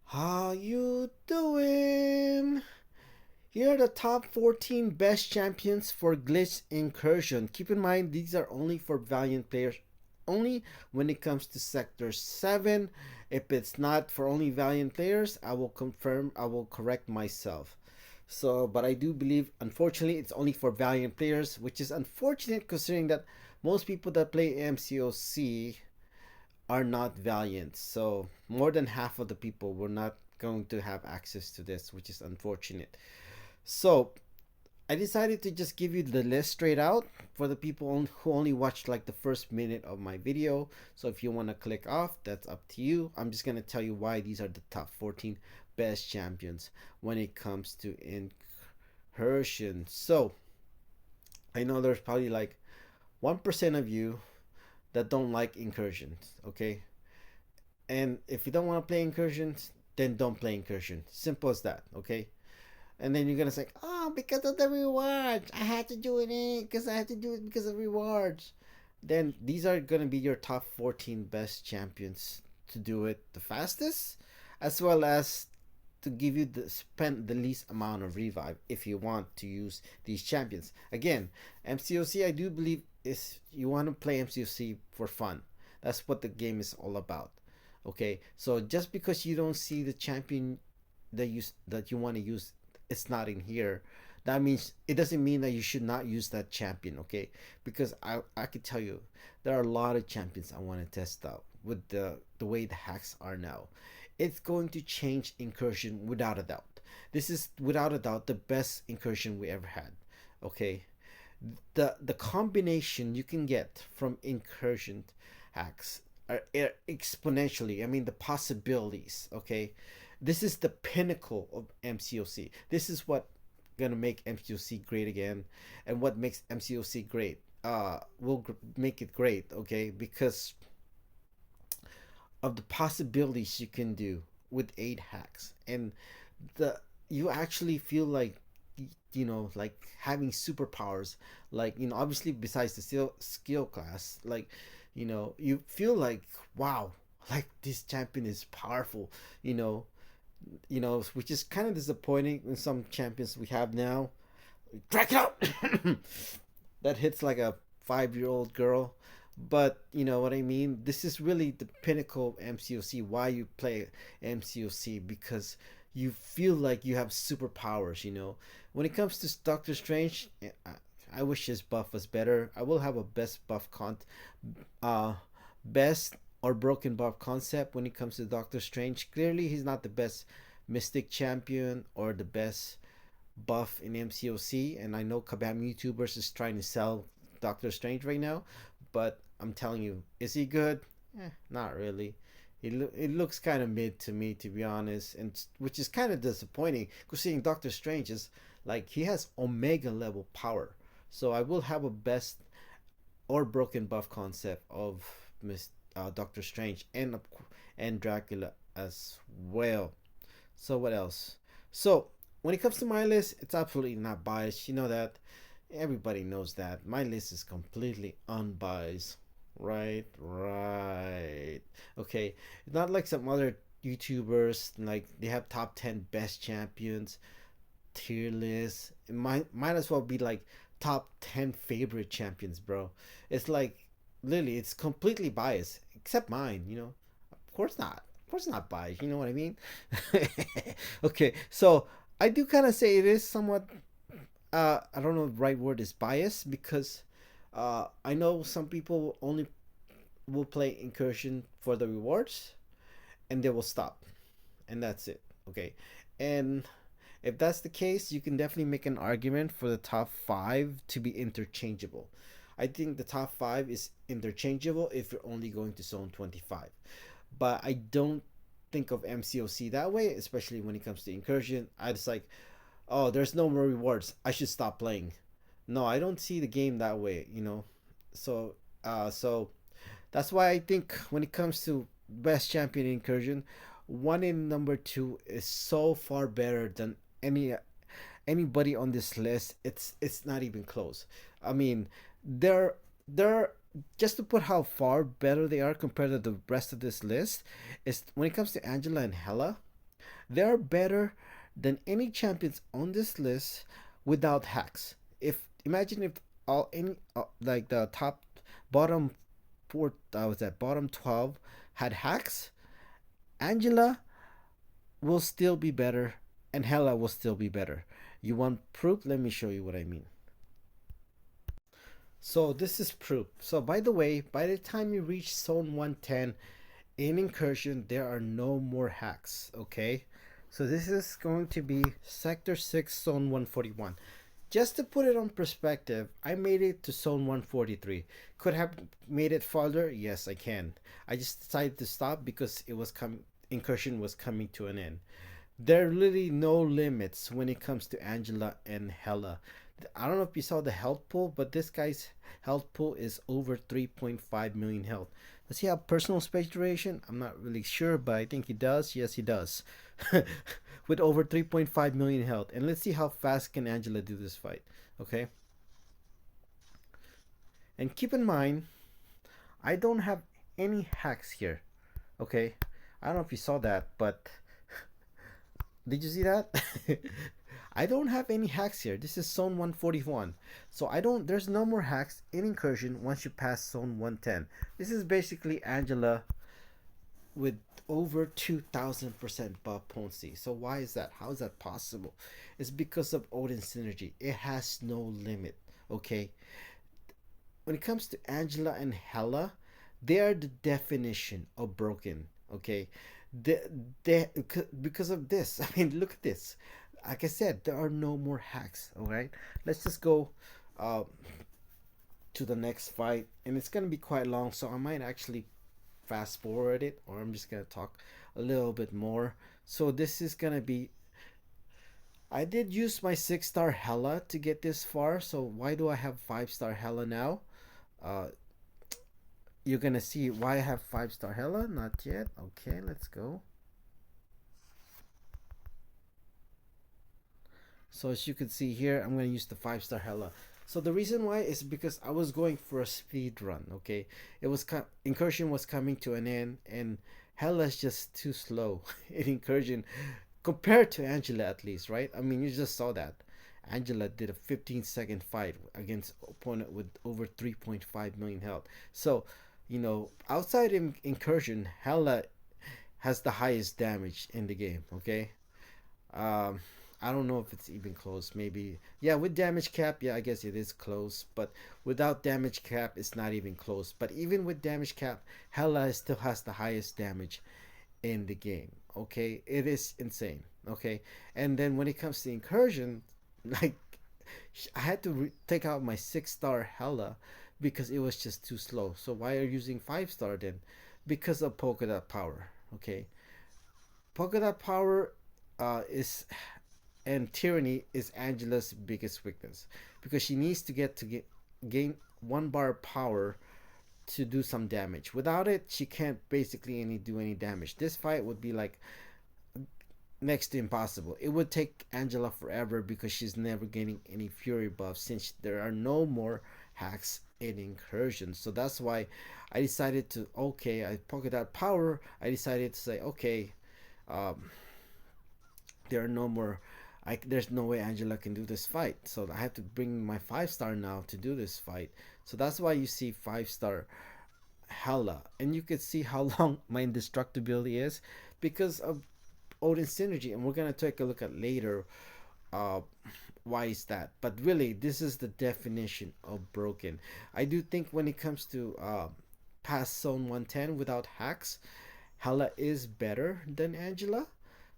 How you doing? Here are the top 14 best champions for Glitch Incursion. Keep in mind these are only for Valiant players. Only when it comes to Sector 7. If it's not for only Valiant players, I will correct myself. So, but I do believe, unfortunately, it's only for Valiant players, which is unfortunate considering that most people that play MCOC are not Valiant. So more than half of the people were not going to have access to this, which is unfortunate. So I decided to just give you the list straight out for the people who only watched like the first minute of my video. So if you want to click off, that's up to you. I'm just going to tell you why these are the top 14 best champions when it comes to Incursion. So I know there's probably like 1% of you that don't like incursions, okay? And if you don't want to play incursions, then don't play incursion. Simple as that, okay? And then you're gonna say, "Oh, because of the rewards, I had to do it because I had to do it because of rewards." Then these are gonna be your top 14 best champions to do it the fastest, as well as to give you the spend the least amount of revive if you want to use these champions. Again, MCOC I do believe is you want to play MCOC for fun. That's what the game is all about. Okay, so just because you don't see the champion that you want to use, it's not in here. That means it doesn't mean that you should not use that champion. Okay, because I could tell you there are a lot of champions I want to test out with the way the hacks are now. It's going to change incursion without a doubt. This is without a doubt the best incursion we ever had. Okay, the combination you can get from incursion hacks are exponentially. I mean the possibilities. Okay, this is the pinnacle of MCOC. This is what gonna make MCOC great again, and what makes MCOC great. Will make it great. Okay, because of the possibilities you can do with 8 hacks, and the you actually feel like like having superpowers, like obviously besides the skill class, like you feel like, wow, like this champion is powerful, you know which is kind of disappointing in some champions we have now. Drag it out. That hits like a 5-year-old girl. But you know what I mean? This is really the pinnacle of MCOC. Why you play MCOC? Because you feel like you have superpowers. When it comes to Doctor Strange, I wish his buff was better. I will have a best buff best or broken buff concept when it comes to Doctor Strange. Clearly, he's not the best Mystic champion or the best buff in MCOC, and I know Kabam YouTubers is trying to sell Doctor Strange right now, but I'm telling you, is he good? Not really. It looks kind of mid to me, to be honest, and which is kind of disappointing because seeing Doctor Strange is like he has Omega level power. So I will have a best or broken buff concept of Doctor Strange and Dracula as well. So what else? So when it comes to my list, it's absolutely not biased. You know that. Everybody knows that. My list is completely unbiased. Right, right. Okay. Not like some other YouTubers, like they have top 10 best champions tier list. It might as well be like top 10 favorite champions, bro. It's like literally it's completely biased except mine. Of course not. Of course not biased, you know what I mean? Okay, so I do kind of say it is somewhat I don't know if the right word is biased because I know some people only will play incursion for the rewards and they will stop, and that's it. Okay, and if that's the case, you can definitely make an argument for the top 5 to be interchangeable. I think the top 5 is interchangeable if you're only going to zone 25, but I don't think of MCOC that way, especially when it comes to incursion. I just like, oh, there's no more rewards, I should stop playing. No, I don't see the game that way. So that's why I think when it comes to best champion incursion, one in number two is so far better than anybody on this list. It's not even close. I mean, they're just to put how far better they are compared to the rest of this list is when it comes to Angela and Hella. They are better than any champions on this list without hacks. If imagine if all any like the top bottom four, was that bottom 12 had hacks, Angela will still be better and Hela will still be better. You want proof? Let me show you what I mean. So this is proof. So by the way, by the time you reach zone 110 in Incursion, there are no more hacks, okay? So this is going to be Sector 6, Zone 141. Just to put it on perspective, I made it to Zone 143. Could have made it farther? Yes, I can. I just decided to stop because Incursion was coming to an end. There are really no limits when it comes to Angela and Hela. I don't know if you saw the health pool, but this guy's health pool is over 3.5 million health. Does he have personal space duration? I'm not really sure, but I think he does. Yes, he does. With over 3.5 million health. And let's see how fast can Angela do this fight. Okay? And keep in mind, I don't have any hacks here. Okay? I don't know if you saw that, but did you see that? I don't have any hacks here. This is zone 141. So there's no more hacks in Incursion once you pass zone 110. This is basically Angela with over 2000% buff potency. So why is that? How is that possible? It's because of Odin synergy. It has no limit. Okay? When it comes to Angela and Hela, they are the definition of broken. Okay? They, because of this. I mean, look at this. Like I said, there are no more hacks. All right, let's just go uh, to the next fight, and it's gonna be quite long, so I might actually fast forward it, or I'm just gonna talk a little bit more. So this is gonna be. I did use my 6-star Hela to get this far, so why do I have 5-star Hela now? Uh, you're gonna see why I have 5-star Hela. Not yet. Okay, let's go. So as you can see here, I'm going to use the 5-star Hela. So the reason why is because I was going for a speed run, okay? Incursion was coming to an end, and Hela is just too slow in Incursion compared to Angela, at least, right? I mean, you just saw that. Angela did a 15-second fight against opponent with over 3.5 million health. So, outside Incursion, Hela has the highest damage in the game, okay? Um, I don't know if it's even close. Maybe, yeah, with damage cap, yeah, I guess it is close. But without damage cap, it's not even close. But even with damage cap, Hela still has the highest damage in the game. Okay, it is insane. Okay, and then when it comes to Incursion, like I had to take out my 6-star Hela because it was just too slow. So why are you using 5-star then? Because of polka dot power. Okay, polka dot power is and tyranny is Angela's biggest weakness because she needs to gain 1 bar power to do some damage. Without it, she can't basically do any damage. This fight would be like next to impossible. It would take Angela forever because she's never getting any fury buffs since there are no more hacks in Incursion. So that's why I decided to I pocket that power. I decided to say um, there are no more. There's no way Angela can do this fight, so I have to bring my 5-star now to do this fight. So that's why you see 5-star Hela, and you can see how long my indestructibility is because of Odin synergy, and we're gonna take a look at later uh, why is that. But really, this is the definition of broken. I do think when it comes to past zone 110 without hacks, Hela is better than Angela.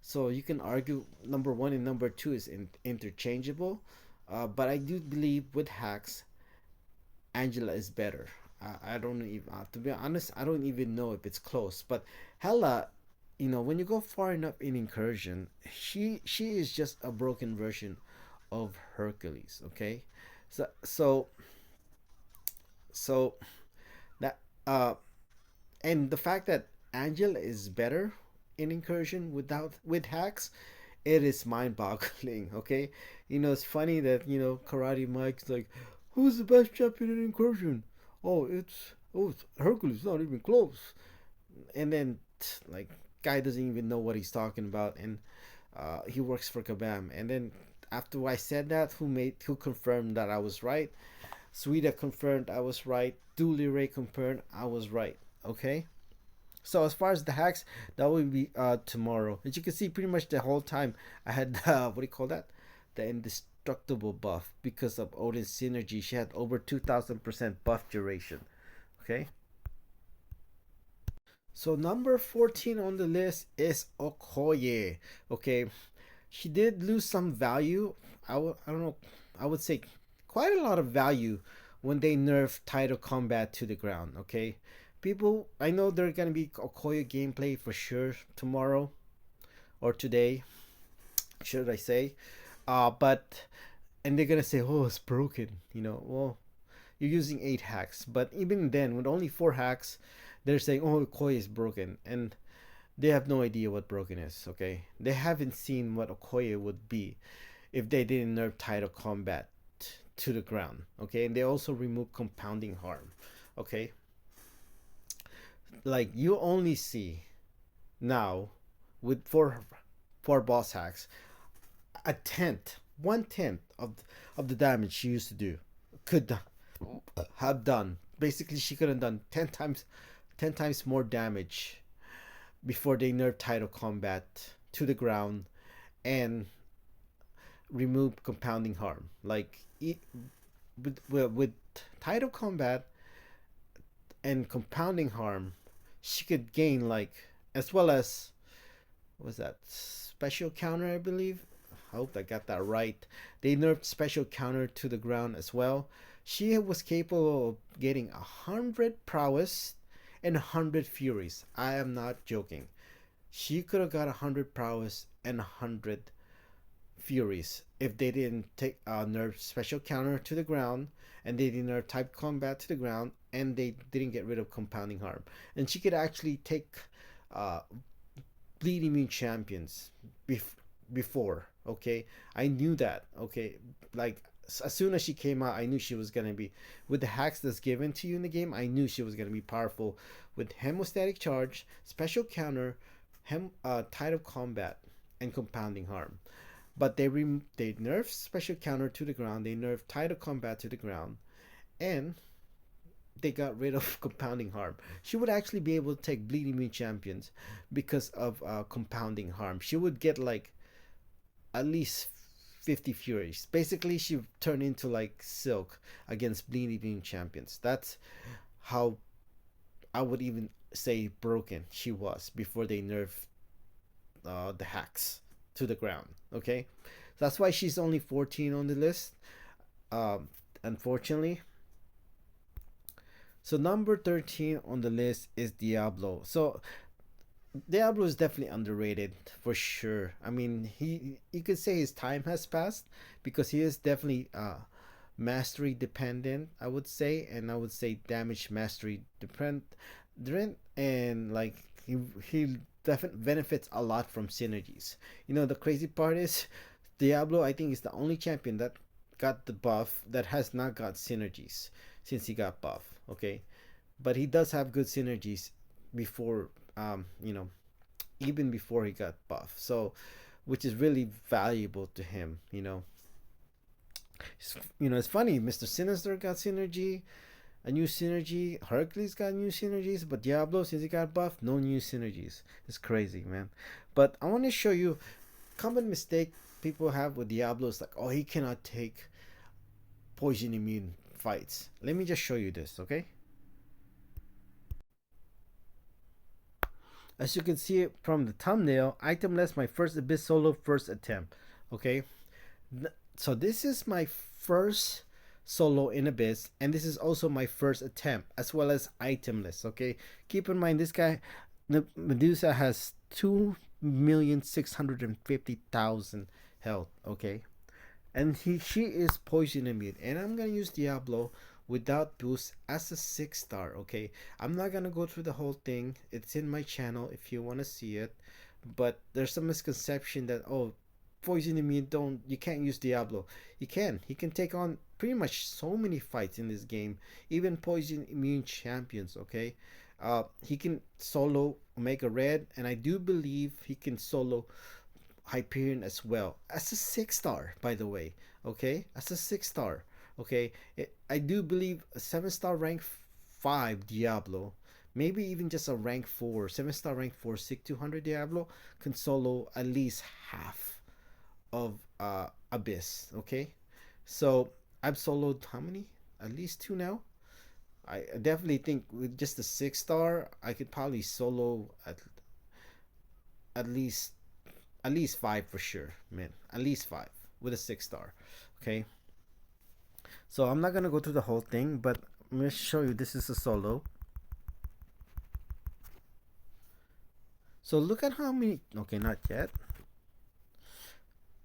So you can argue number one and number two is interchangeable, but I do believe with hacks, Angela is better. I don't even, to be honest, I don't even know if it's close. But Hela, when you go far enough in Incursion, she is just a broken version of Hercules. Okay, so so that and the fact that Angela is better in Incursion with hacks, it is mind-boggling. Okay, it's funny that Karate Mike's like, who's the best champion in Incursion? It's Hercules, not even close. And then like guy doesn't even know what he's talking about, and he works for Kabam. And then after I said that, who confirmed that I was right? Suida confirmed I was right. Dooley Ray confirmed I was right. Okay. So as far as the hacks, that will be tomorrow. As you can see, pretty much the whole time I had what do you call that? The indestructible buff because of Odin's synergy. She had over 2,000% buff duration. Okay. So number 14 on the list is Okoye. Okay, she did lose some value. I don't know. I would say quite a lot of value when they nerfed title combat to the ground. Okay, people. I know there's gonna be Okoye gameplay for sure tomorrow or today, should I say? But and they're gonna say, oh, it's broken. Well, you're using 8 hacks, but even then, with only 4 hacks, they're saying, oh, Okoye is broken, and they have no idea what broken is. Okay, they haven't seen what Okoye would be if they didn't nerf title combat to the ground. Okay, and they also remove compounding harm. Okay, like you only see now with four boss hacks a tenth, 1/10 of the damage she used to do could have done. Basically, she could have done 10 times more damage before they nerf title combat to the ground and remove compounding harm. Like with title combat and compounding harm, she could gain like, as well as, what was that, special counter, I believe. I hope I got that right. They nerfed special counter to the ground as well. She was capable of getting 100 prowess and 100 furies. I am not joking. She could have got 100 prowess and 100 furies if they didn't take nerf special counter to the ground, and they didn't nerf type combat to the ground, and they didn't get rid of compounding harm. And she could actually take uh, bleed immune champions before. Okay, I knew that. Okay, like as soon as she came out, I knew she was gonna be, with the hacks that's given to you in the game. I knew she was gonna be powerful with hemostatic charge, special counter, tide of combat, and compounding harm. But they nerfed special counter to the ground. They nerfed tide of combat to the ground, and they got rid of compounding harm. She would actually be able to take bleed immune champions because of compounding harm. She would get like at least 50 furies. Basically, she turned into like Silk against bleed immune champions. That's how I would even say broken she was before they nerfed the hacks to the ground. Okay, that's why she's only 14 on the list. Unfortunately. So number 13 on the list is Diablo. So Diablo is definitely underrated for sure. I mean, he you could say his time has passed because he is definitely mastery dependent, I would say, and I would say damage mastery dependent, and like he definitely benefits a lot from synergies. The crazy part is Diablo, I think, is the only champion that got the buff that has not got synergies since he got buff. Okay, but he does have good synergies before, even before he got buff. So, which is really valuable to him. It's funny. Mr. Sinister got synergy, a new synergy. Hercules got new synergies, but Diablo, since he got buff, no new synergies. It's crazy, man. But I want to show you common mistake people have with Diablo is like, oh, he cannot take poison immune fights. Let me just show you this, okay? As you can see from the thumbnail, itemless, my first Abyss solo, first attempt. Okay, so this is my first solo in Abyss, and this is also my first attempt, as well as itemless. Okay, keep in mind this guy, the Medusa, has 2,650,000 health. Okay, and she is poison immune, and I'm gonna use Diablo without boost as a 6-star. Okay, I'm not gonna go through the whole thing. It's in my channel if you want to see it, but there's some misconception that, oh, poison immune, don't, you can't use Diablo. He can take on pretty much so many fights in this game, even poison immune champions. Okay, He can solo Omega Red, and I do believe he can solo Hyperion as well as a 6 star, by the way. Okay, as a 6 star. Okay, I do believe a 7 star rank 5 Diablo, maybe even just a rank 4, 7 star rank 4 SIG 200 Diablo can solo at least half of Abyss. Okay, so I've soloed how many? At least two now. I definitely think with just a 6 star, I could probably solo at least at least five for sure, man. At least five with a 6 star. Okay, so I'm not gonna go through the whole thing, but I'm gonna show you. This is a solo. So look at how many. Okay, not yet.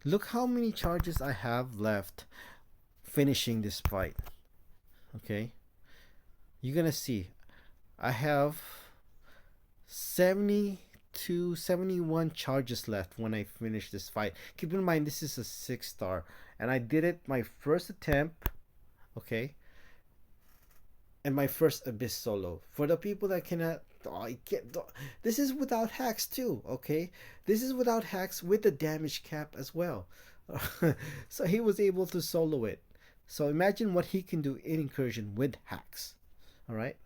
Look how many charges I have left finishing this fight. Okay, you're gonna see. I have 70 to 71 charges left when I finish this fight. Keep in mind, this is a 6 star, and I did it my first attempt. Okay, and my first Abyss solo. For the people that cannot, oh, I can't. This is without hacks too. Okay, this is without hacks with the damage cap as well. So he was able to solo it. So imagine what he can do in Incursion with hacks. All right,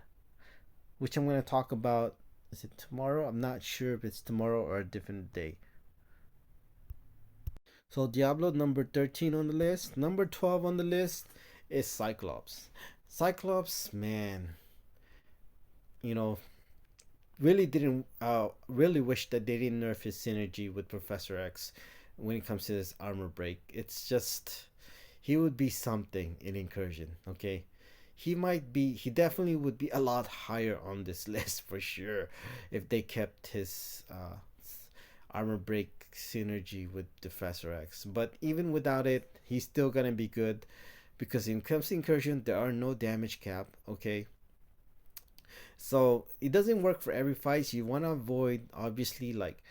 which I'm going to talk about. Is it tomorrow? I'm not sure if it's tomorrow or a different day. So Diablo number 13 on the list. Number 12 on the list is Cyclops. Cyclops, man, you know, really didn't really wish that they didn't nerf his synergy with Professor X when it comes to his armor break. It's just he would be something in Incursion. Okay, he definitely would be a lot higher on this list for sure if they kept his armor break synergy with Professor X. But even without it, he's still gonna be good because in comes to Incursion there are no damage cap. Okay, so it doesn't work for every fight. You want to avoid obviously like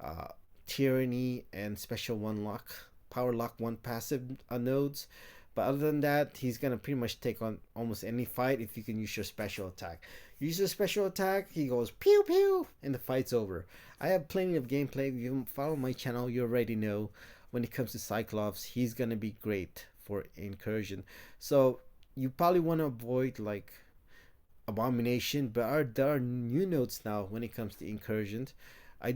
uh, tyranny and special one lock, power lock one passive nodes. But other than that, he's gonna pretty much take on almost any fight if you can use your special attack. Use your special attack, he goes pew pew, and the fight's over. I have plenty of gameplay. If you follow my channel, you already know when it comes to Cyclops, he's gonna be great for Incursion. So you probably want to avoid like Abomination, but there are new notes now when it comes to Incursions. I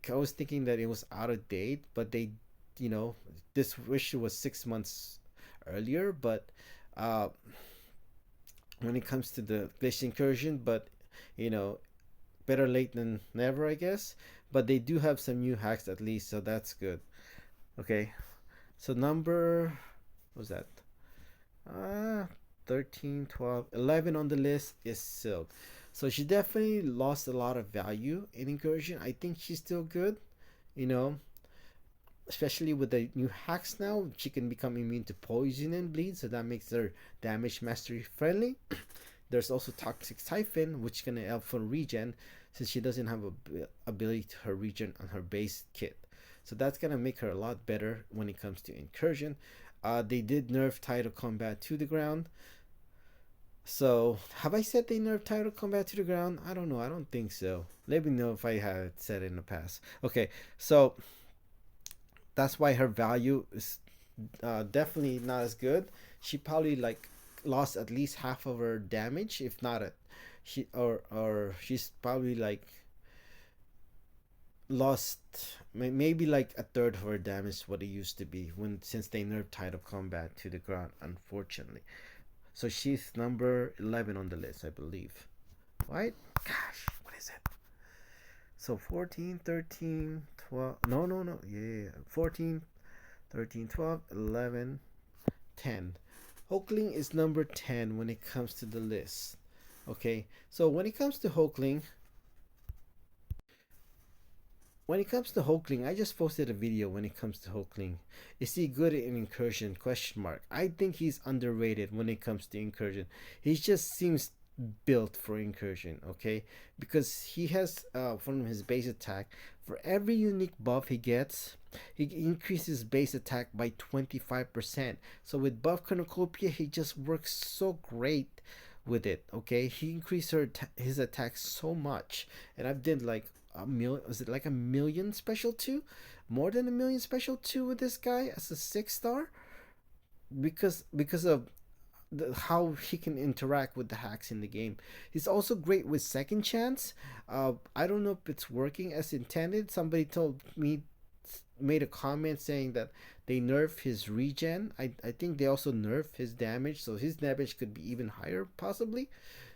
was thinking that it was out of date, but they, you know, this issue was 6 months earlier. But uh, when it comes to the glitch Incursion, but you know, better late than never, I guess. But they do have some new hacks at least, so that's good. Okay, so number what was that? Uh 13, 12, 11 on the list is Silk. So she definitely lost a lot of value in Incursion. I think she's still good, you know, especially with the new hacks now. She can become immune to poison and bleed, so that makes her damage mastery friendly. There's also Toxic Siphon, which can help for regen since she doesn't have a ability to her regen on her base kit. So that's gonna make her a lot better when it comes to Incursion. They did nerf Title Combat to the ground. So, have I said they nerfed Title Combat to the ground? I don't know. I don't think so. Let me know if I had said it in the past. Okay, so that's why her value is definitely not as good. She probably like lost at least half of her damage, if not a, she or she's probably like lost maybe like a third of her damage what it used to be when since they nerfed Title Combat to the ground, unfortunately. So she's number 11 on the list, I believe. Right? Gosh, what is it? So 14, 13, 12. No, no, no. Yeah. 14, 13, 12, 11, 10. Hulkling is number 10 when it comes to the list. Okay. So when it comes to Hulkling, I just posted a video when it comes to Hulkling. Is he good in Incursion? Question mark. I think he's underrated when it comes to Incursion. He just seems built for Incursion, okay? Because he has from his base attack, for every unique buff he gets, he increases base attack by 25%. So with buff cornucopia, he just works so great with it. Okay, he increased his attack so much, and I've did like a million. Was it like a million special two? More than a million special two with this guy as a 6 star, because of how he can interact with the hacks in the game. He's also great with second chance. I don't know if it's working as intended. Somebody told me, made a comment saying that they nerf his regen. I think they also nerf his damage, so his damage could be even higher possibly.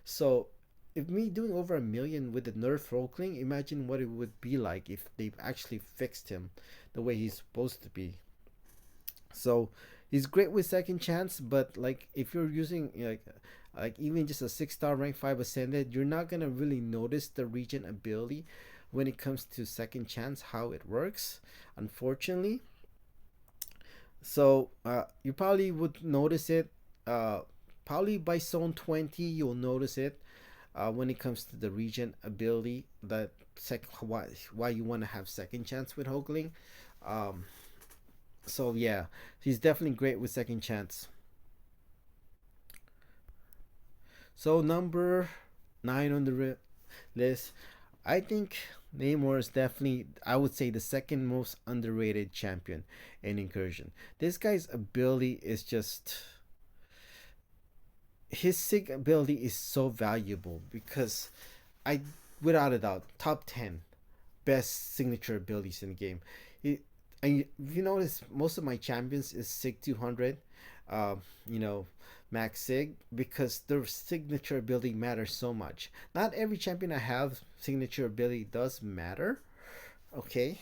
So if me doing over a million with the nerf Rockling, imagine what it would be like if they've actually fixed him the way he's supposed to be. So he's great with second chance, but like if you're using like even just a 6 star rank 5 ascended, you're not gonna really notice the regen ability when it comes to second chance how it works, unfortunately. So you probably would notice it. Probably by zone 20, you'll notice it when it comes to the regen ability. That why you want to have second chance with Hoagling. Um, so yeah, he's definitely great with second chance. So number 9 on the list, I think Namor is definitely, I would say, the second most underrated champion in Incursion. This guy's ability is just, his sig ability is so valuable because I, without a doubt, top 10 best signature abilities in the game. It, and you notice most of my champions is Sig 200, you know, Max Sig, because their signature ability matters so much. Not every champion I have signature ability does matter, okay?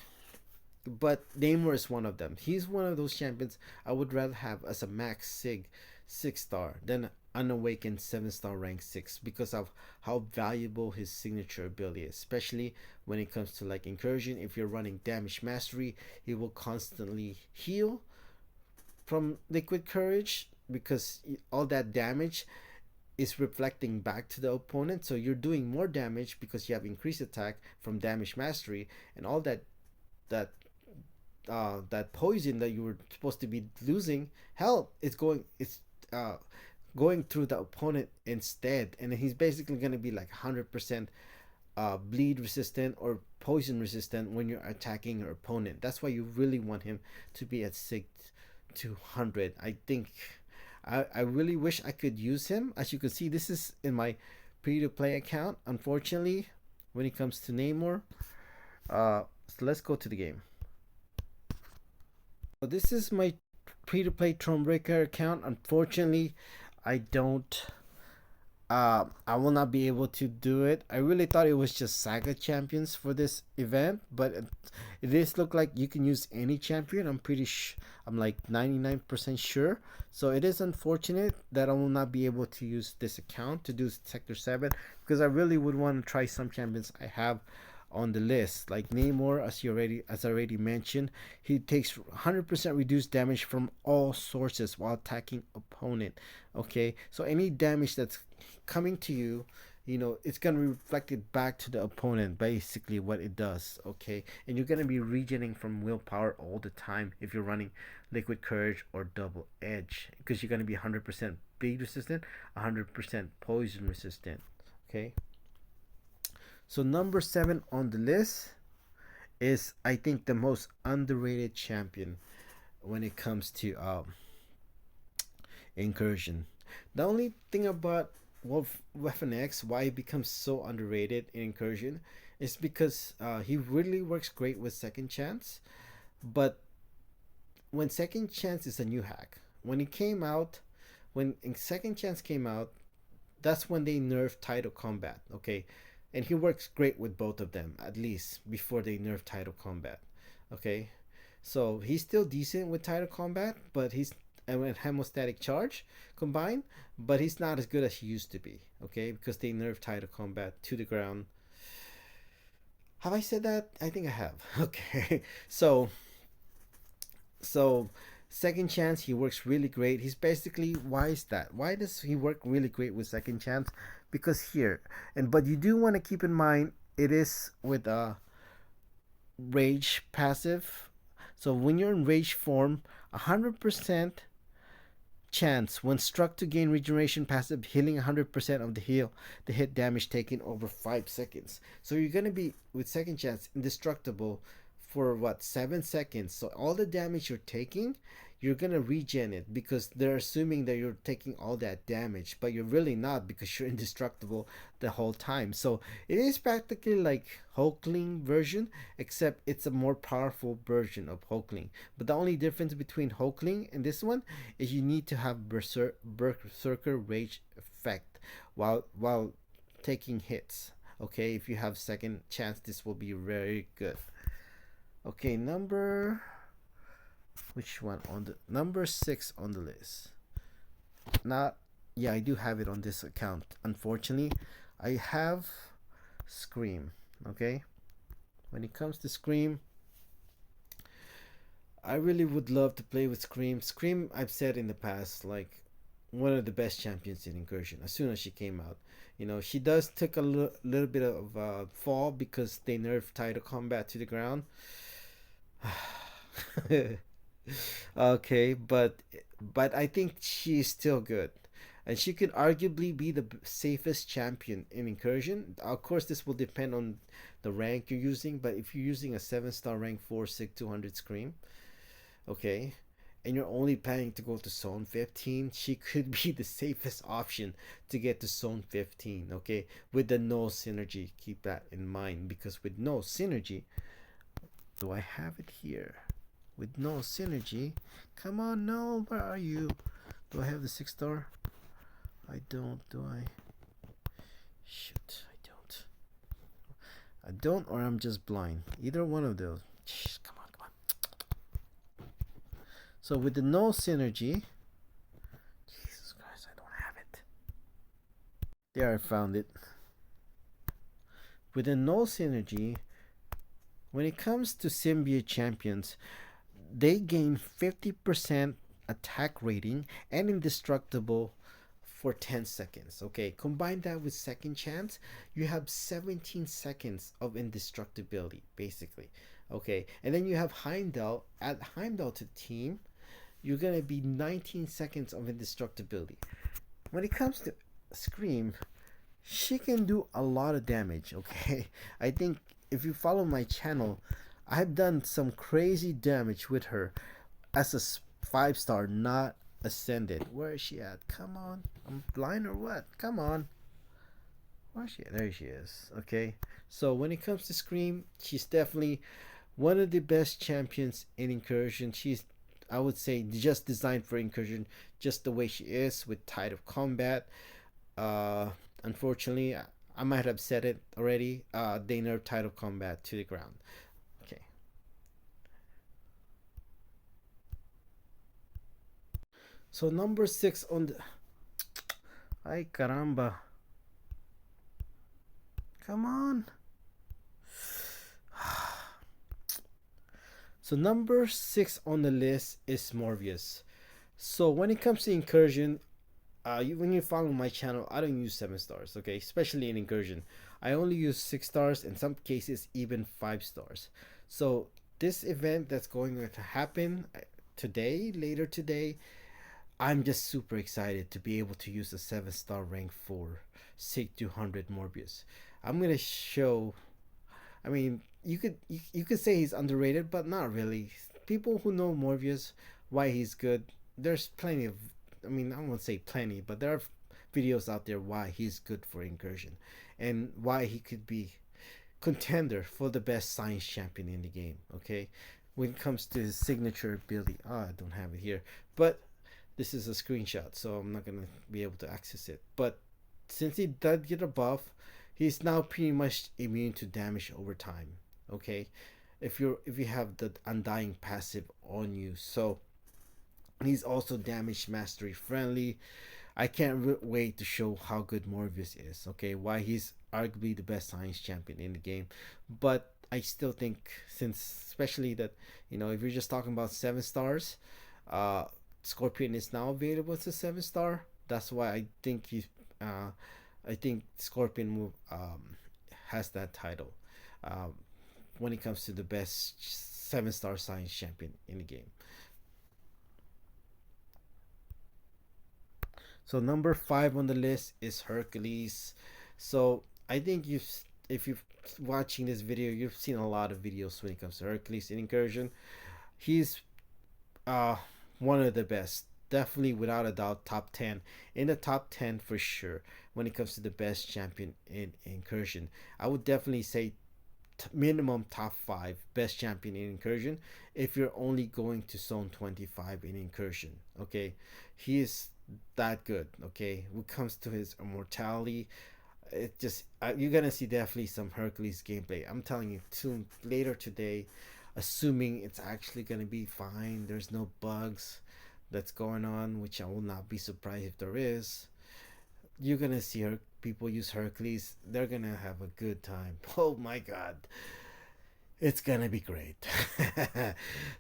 But Namor is one of them. He's one of those champions I would rather have as a Max Sig 6 star than Unawakened 7 star rank 6 because of how valuable his signature ability is, especially when it comes to like Incursion. If you're running Damage Mastery, he will constantly heal from Liquid Courage because all that damage is reflecting back to the opponent, so you're doing more damage because you have increased attack from Damage Mastery, and all that that poison that you were supposed to be losing, hell, it's going through the opponent instead, and he's basically gonna be like 100% bleed resistant or poison resistant when you're attacking your opponent. That's why you really want him to be at Sig 200. I think I really wish I could use him. As you can see, this is in my free to play account. Unfortunately, when it comes to Namor, so let's go to the game. So this is my free to play Thronebreaker account. Unfortunately, I don't. I will not be able to do it. I really thought it was just Saga champions for this event, but it is look like you can use any champion. I'm like 99% sure. So it is unfortunate that I will not be able to use this account to do Sector 7 because I really would want to try some champions I have on the list, like Namor, as I already mentioned. He takes 100% reduced damage from all sources while attacking opponent. Okay, so any damage that's coming to you, it's gonna be reflected back to the opponent. Basically, what it does. Okay, and you're gonna be regening from willpower all the time if you're running Liquid Courage or Double Edge, because you're gonna be 100% bleed resistant, 100% poison resistant. Okay. So number 7 on the list is, I think, the most underrated champion when it comes to Incursion. The only thing about Weapon X, why he becomes so underrated in Incursion, is because he really works great with Second Chance. But when Second Chance is a new hack, when it came out, when Second Chance came out, that's when they nerfed Title Combat. Okay, and he works great with both of them, at least before they nerf Title Combat. Okay, so he's still decent with Title Combat, but he's, and with Hemostatic Charge combined, but he's not as good as he used to be. Okay, because they nerfed Title Combat to the ground. Have I said that? I think I have. Okay, so Second Chance, he works really great. He's basically, why is that? Why does he work really great with Second Chance? Because here, but you do want to keep in mind it is with a rage passive. So when you're in rage form, 100% chance when struck to gain regeneration passive, healing 100% of the hit damage taken over 5 seconds. So you're gonna be with second chance indestructible for what, 7 seconds. So all the damage you're taking, you're gonna regen it because they're assuming that you're taking all that damage, but you're really not because you're indestructible the whole time. So it is practically like Hulkling version, except it's a more powerful version of Hulkling. But the only difference between Hulkling and this one is you need to have Berserker Rage effect while taking hits. Okay, if you have second chance, this will be very good. Okay, which one on the number 6 on the list? Not, yeah, I do have it on this account. Unfortunately, I have Scream. Okay, when it comes to Scream, I really would love to play with Scream. Scream, I've said in the past, like one of the best champions in Incursion. As soon as she came out, she does take a little bit of fall because they nerfed title combat to the ground. Okay, but I think she's still good, and she could arguably be the safest champion in Incursion. Of course, this will depend on the rank you're using, but if you're using a 7-star rank 4 sig 200 Scream, okay, and you're only planning to go to zone 15, she could be the safest option to get to zone 15, okay, with the no synergy. Keep that in mind, because with no synergy, do I have it here? With no synergy, come on, no, where are you? Do I have the 6-star? I don't, do I? Shoot, I don't, or I'm just blind. Either one of those. Jeez, come on, come on. So with the no synergy, Jesus Christ, I don't have it. There, I found it. With the no synergy, when it comes to symbiote champions, they gain 50% attack rating and indestructible for 10 seconds. Okay, combine that with second chance, you have 17 seconds of indestructibility, basically. Okay, and then you have Heimdall. Add Heimdall to the team, you're gonna be 19 seconds of indestructibility. When it comes to Scream, she can do a lot of damage. Okay, I think if you follow my channel, I've done some crazy damage with her as a 5-star, not ascended. Where is she at? Come on, I'm blind or what? Come on, where is she at? There she is. Okay, so when it comes to Scream, she's definitely one of the best champions in Incursion. She's, I would say, just designed for Incursion, just the way she is with Tide of Combat. uh Unfortunately, I might have said it already, they nerfed Tide of Combat to the ground. Okay, so number 6 on the, ay caramba, come on. So number 6 on the list is Morbius. So when it comes to Incursion, when you follow my channel, I don't use 7-stars, okay? Especially in Incursion, I only use 6-stars, in some cases even 5-stars. So this event that's going to happen today, later today, I'm just super excited to be able to use a 7-star rank 4 sig 200 Morbius. I'm gonna show. I mean, you could say he's underrated, but not really. People who know Morbius, why he's good, there's plenty of, I mean, I won't say plenty, but there are videos out there why he's good for Incursion and why he could be contender for the best science champion in the game. Okay, when it comes to his signature ability, I don't have it here, but this is a screenshot, so I'm not gonna be able to access it. But since he did get a buff, he's now pretty much immune to damage over time. Okay, if you have the undying passive on you, so he's also damage mastery friendly. I can't wait to show how good Morbius is. Okay, why he's arguably the best science champion in the game. But I still think, since especially that, if you're just talking about 7-stars, uh, Scorpion is now available as a 7-star. That's why I think Scorpion has that title um, when it comes to the best 7-star science champion in the game. So number 5 on the list is Hercules. So I think if you're watching this video, you've seen a lot of videos when it comes to Hercules in Incursion. He's uh one of the best. Definitely without a doubt top 10. In the top 10 for sure when it comes to the best champion in Incursion. I would definitely say minimum top 5 best champion in Incursion if you're only going to zone 25 in Incursion. Okay, he is that good. Okay, when it comes to his immortality, it just you're gonna see definitely some Hercules gameplay. I'm telling you, soon later today, assuming it's actually gonna be fine. There's no bugs that's going on, which I will not be surprised if there is. You're gonna see her people use Hercules. They're gonna have a good time. Oh my god, it's gonna be great.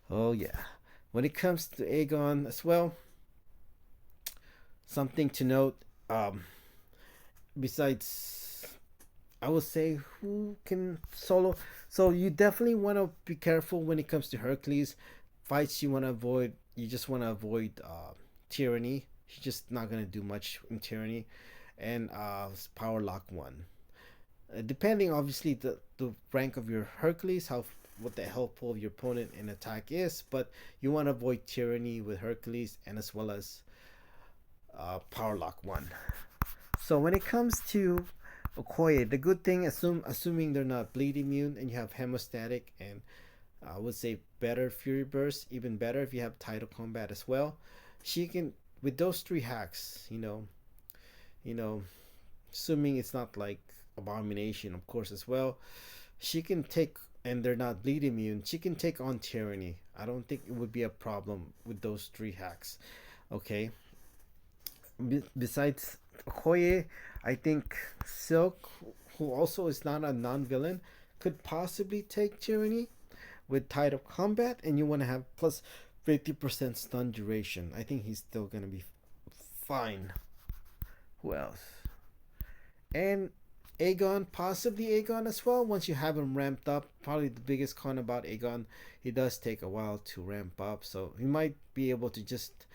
Oh yeah. When it comes to Aegon as well, something to note. Besides, I would say who can solo. So you definitely want to be careful when it comes to Hercules fights. You want to avoid. You just want to avoid tyranny. He's just not gonna do much in tyranny, and power lock one. Depending obviously the rank of your Hercules, how what the helpful of your opponent in attack is, but you want to avoid tyranny with Hercules and as well as power lock one. So when it comes to Okoye, the good thing, assuming they're not bleed immune and you have hemostatic and I would say better Fury Burst, even better if you have title combat as well. She can with those 3 hacks, you know, assuming it's not like Abomination, of course, as well. She can take, and they're not bleed immune. She can take on Tyranny. I don't think it would be a problem with those 3 hacks. Okay. Besides Okoye, I think Silk, who also is not a non-villain, could possibly take Tyranny with Tide of Combat, and you want to have plus 50% stun duration. I think he's still gonna be fine. Who else? And Aegon, possibly Aegon as well. Once you have him ramped up, probably the biggest con about Aegon, he does take a while to ramp up. So he might be able to just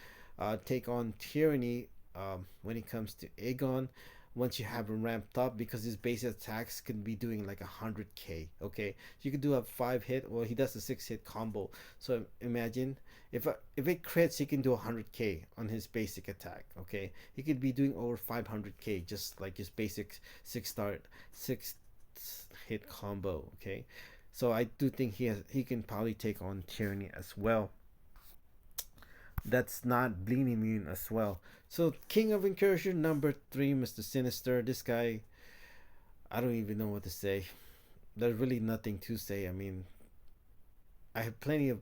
take on Tyranny when it comes to Aegon. Once you have him ramped up, because his base attacks can be doing like 100k. Okay, you could do a 5 hit. Well, he does a 6 hit combo. So imagine if it crits, he can do 100k on his basic attack. Okay, he could be doing over 500k just like his basic 6 hit combo. Okay, so I do think he can probably take on Tyranny as well. That's not bleed immune as well. So King of Incursion number 3, Mr. Sinister. This guy, I don't even know what to say. There's really nothing to say. I mean, I have plenty of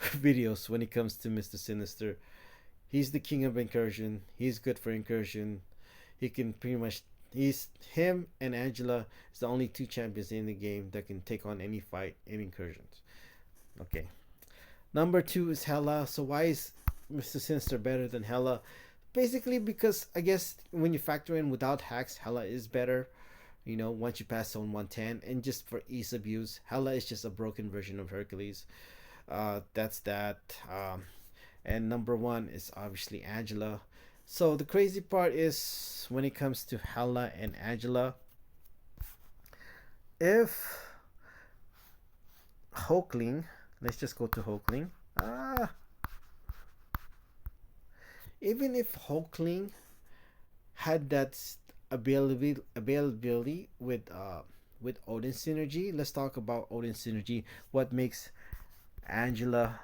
videos when it comes to Mr. Sinister. He's the king of Incursion. He's good for Incursion. He can pretty much. He's him and Angela is the only 2 champions in the game that can take on any fight in Incursions. Okay. Number 2 is Hela. So why is Mr. Sinister better than Hela? Basically because I guess when you factor in without hacks, Hela is better. Once you pass zone 110, and just for ease of use, Hela is just a broken version of Hercules. That's that. And number 1 is obviously Angela. So the crazy part is when it comes to Hela and Angela, if Hulkling, let's just go to Hulkling. Even if Hulkling had that availability with Odin synergy, let's talk about Odin synergy. What makes Angela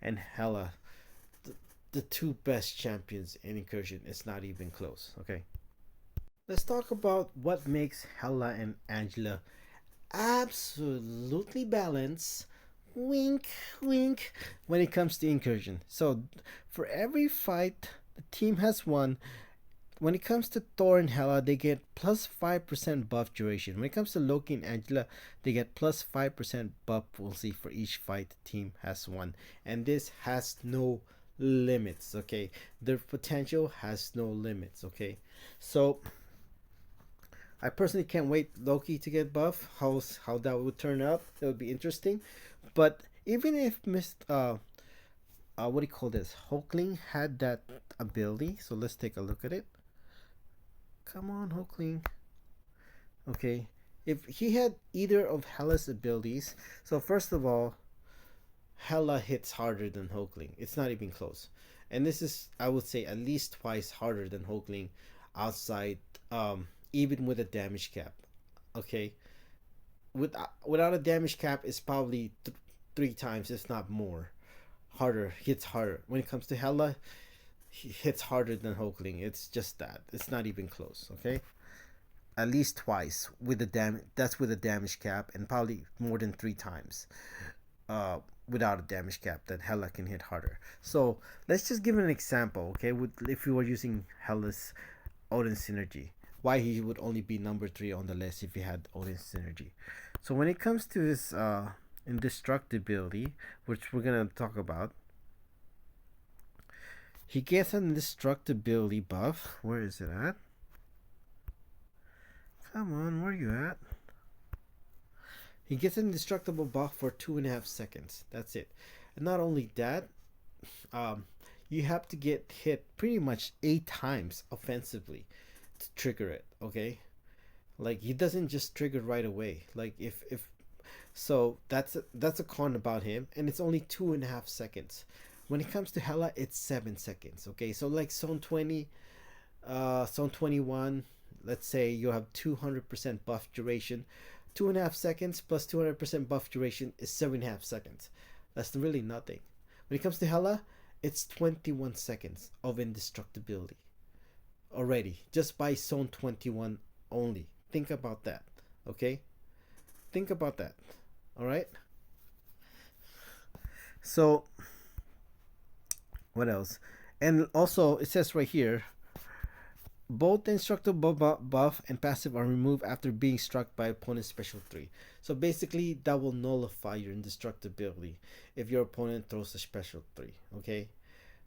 and Hela the 2 best champions in Incursion? It's not even close. Okay, let's talk about what makes Hela and Angela absolutely balanced. Wink, wink. When it comes to Incursion, so for every fight the team has won, when it comes to Thor and Hela, they get plus 5% buff duration. When it comes to Loki and Angela, they get plus 5% buff see for each fight the team has won. And this has no limits, okay? Their potential has no limits, okay? So I personally can't wait Loki to get buff. How that would turn out, it would be interesting. But even if what do you call this? Hulkling had that ability, so let's take a look at it. Come on, Hulkling. Okay, if he had either of Hella's abilities, so first of all, Hella hits harder than Hulkling. It's not even close. And this is, I would say, at least twice harder than Hulkling outside, even with a damage cap. Okay, without a damage cap, it's probably 3 times, if not more, harder. Hits harder. When it comes to Hella, he hits harder than Hulkling. It's just that. It's not even close. Okay, at least twice with the damage. That's with a damage cap, and probably more than 3 times. Without a damage cap, that Hella can hit harder. So let's just give an example, okay? With if we were using Hella's Odin synergy, why he would only be number 3 on the list if he had Odin synergy. So when it comes to his indestructibility, which we're gonna talk about, he gets an indestructibility buff. Where is it at? Come on, where are you at? He gets an indestructible buff for 2.5 seconds. That's it. And not only that, you have to get hit pretty much 8 times offensively to trigger it. Okay, like he doesn't just trigger right away. Like if so, that's a con about him, and it's only 2.5 seconds. When it comes to Hela, it's 7 seconds. Okay, so like zone 20, zone 21. Let's say you have 200% buff duration. 2.5 seconds plus 200% buff duration is 7.5 seconds. That's really nothing. When it comes to Hela, it's 21 seconds of indestructibility already, just by zone 21 only. Think about that, okay? Think about that, all right? So, what else? And also, it says right here, both the indestructible buff and passive are removed after being struck by opponent's special 3. So basically, that will nullify your indestructibility if your opponent throws a special 3. Okay,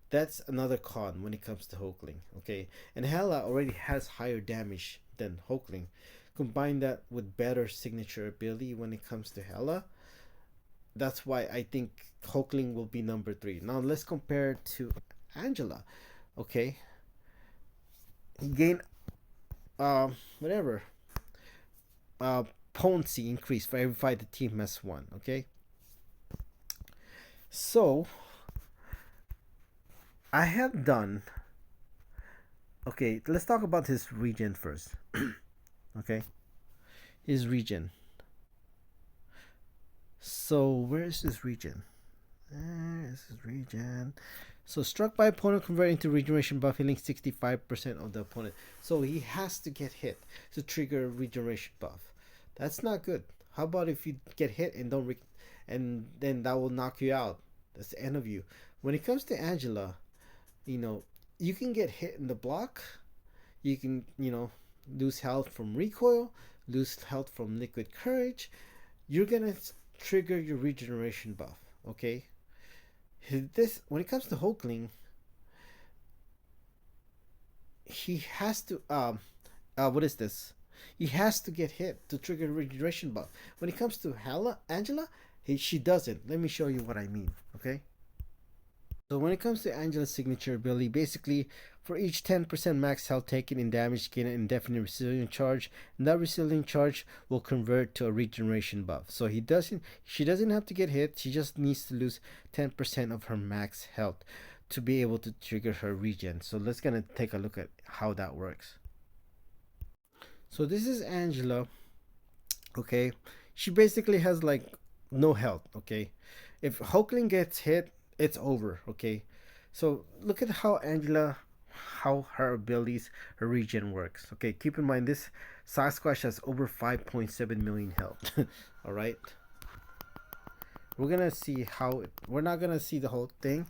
that's another con when it comes to Hulkling. Okay, and Hela already has higher damage than Hulkling. Combine that with better signature ability when it comes to Hela. That's why I think Hulkling will be number 3. Now let's compare it to Angela. Okay, he gained whatever potency increase for every fight the team has won. Okay, so I have done. Okay, let's talk about his regen first. Okay, his regen. So where is his regen? There is his regen. So struck by opponent, convert into regeneration buff, healing 65% of the opponent. So he has to get hit to trigger a regeneration buff. That's not good. How about if you get hit and don't and then that will knock you out. That's the end of you. When it comes to Angela, you can get hit in the block. You can, lose health from recoil, lose health from liquid courage. You're gonna trigger your regeneration buff. Okay. This, when it comes to Hulkling, he has to what is this? He has to get hit to trigger regeneration buff. When it comes to Angela, she doesn't. Let me show you what I mean. Okay. So when it comes to Angela's signature ability, basically for each 10% max health taken in damage, gain an indefinite resilient charge, and that resilient charge will convert to a regeneration buff. So she doesn't have to get hit, she just needs to lose 10% of her max health to be able to trigger her regen. So let's gonna take a look at how that works. So this is Angela. Okay, she basically has like no health. Okay, if Hulkling gets hit, it's over. Okay, so look at how her abilities, her regen works. Okay, keep in mind this Sasquatch has over 5.7 million health. All right, we're gonna see we're not gonna see the whole thing.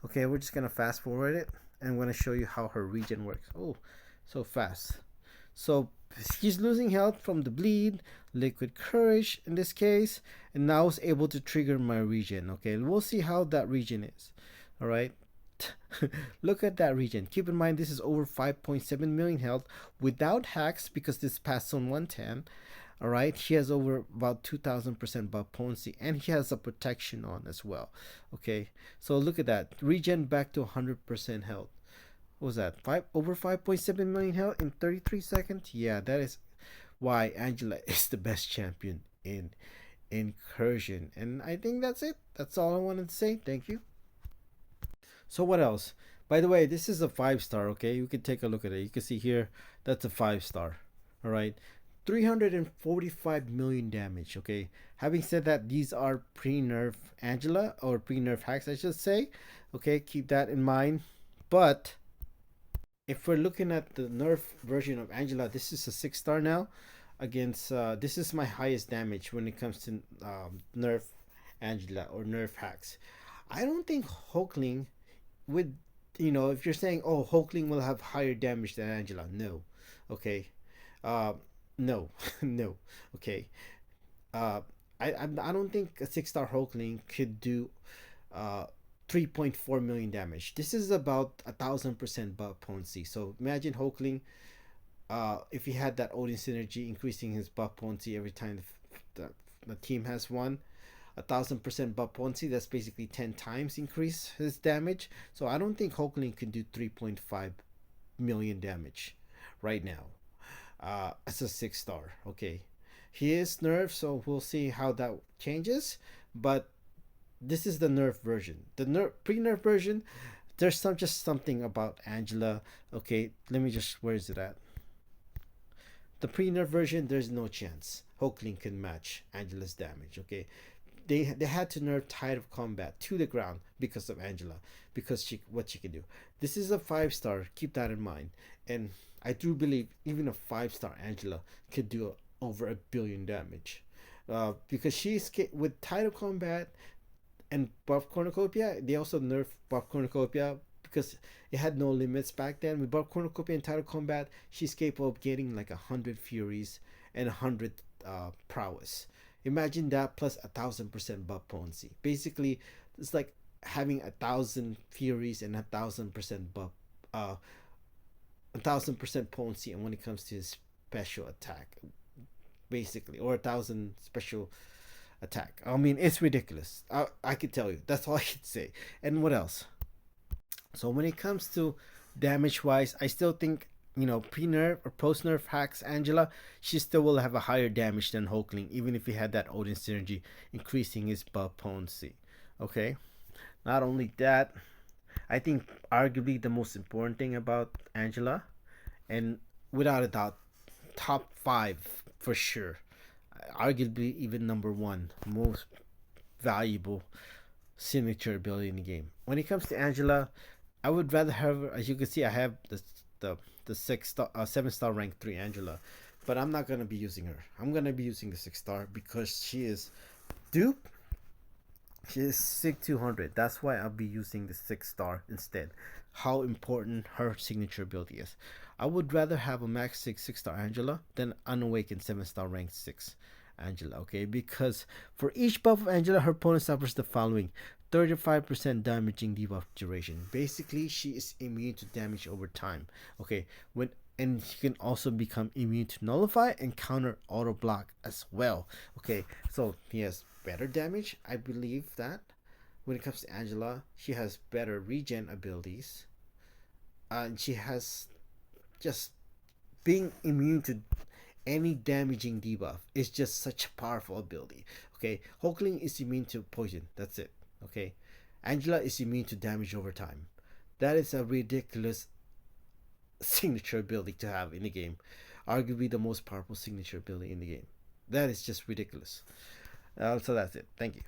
Okay, we're just gonna fast forward it, and I'm gonna show you how her regen works. Oh, so fast. So he's losing health from the bleed, liquid courage in this case, and now is able to trigger my regen. Okay, we'll see how that regen is. All right. Look at that regen. Keep in mind this is over 5.7 million health without hacks because this passed on 110. All right, he has over about 2000% buff potency, and he has a protection on as well. Okay, so look at that, regen back to 100% health. What was that? Over 5.7 million health in 33 seconds. Yeah, that is why Angela is the best champion in Incursion. And I think that's it. That's all I wanted to say. Thank you. So what else? By the way, this is a 5 star. Okay, you can take a look at it. You can see here that's a 5 star. All right, 345 million damage. Okay, having said that, these are pre-nerf Angela, or pre-nerf hacks, I should say. Okay, keep that in mind. But if we're looking at the nerf version of Angela, this is a 6 star now. Against this is my highest damage when it comes to nerf Angela or nerf hacks. I don't think Hulkling would, if you're saying, oh, Hulkling will have higher damage than Angela, no. Okay, uh, no, no. Okay, uh, I don't think a 6 star Hulkling could do uh 3.4 million damage. This is about 1,000% buff potency. So imagine Hulkling, if he had that Odin synergy, increasing his buff potency every time the team has one. 1,000% buff potency, that's basically 10 times increase his damage. So I don't think Hulkling can do 3.5 million damage right now, as a 6 star. Okay, he is nerfed, so we'll see how that changes. But this is the nerf version. The pre-nerf version, there's just something about Angela. Okay, let me just, where is it at? The pre-nerf version, there's no chance Hulkling can match Angela's damage. Okay, they had to nerf Tide of Combat to the ground because of Angela, because what she can do. This is a 5 star. Keep that in mind. And I do believe even a 5 star Angela could do over 1 billion damage, because she's with Tide of Combat and buff cornucopia. They also nerfed buff cornucopia because it had no limits back then. With buff cornucopia and Title Combat, she's capable of getting like 100 furies and 100 prowess. Imagine that plus 1,000% buff potency. Basically, it's like having 1,000 furies and 1,000% buff, 1,000% potency. And when it comes to his special attack, basically, or 1,000 special attack. I mean, it's ridiculous. I could tell you. That's all I could say. And what else? So when it comes to damage wise, I still think, pre nerf or post nerf hacks Angela, she still will have a higher damage than Hulkling, even if he had that Odin synergy increasing his buff potency. Okay. Not only that, I think arguably the most important thing about Angela, and without a doubt, top five for sure, arguably even number one most valuable signature ability in the game. When it comes to Angela, I would rather have, as you can see, I have the 6 star, 7 star rank 3 Angela, but I'm not gonna be using her. I'm gonna be using the 6 star because she is dupe. She is SIG 200. That's why I'll be using the 6 star instead. How important her signature ability is. I would rather have a max 6 star Angela than unawakened 7 star rank 6 Angela. Okay, because for each buff of Angela, her opponent suffers the following: 35% damaging debuff duration. Basically, she is immune to damage over time. Okay, and she can also become immune to nullify and counter auto block as well. Okay, so he has better damage. I believe that when it comes to Angela, she has better regen abilities, and she has just being immune to any damaging debuff is just such a powerful ability. Okay, Hulkling is immune to poison. That's it. Okay, Angela is immune to damage over time. That is a ridiculous signature ability to have in the game. Arguably the most powerful signature ability in the game. That is just ridiculous. So that's it. Thank you.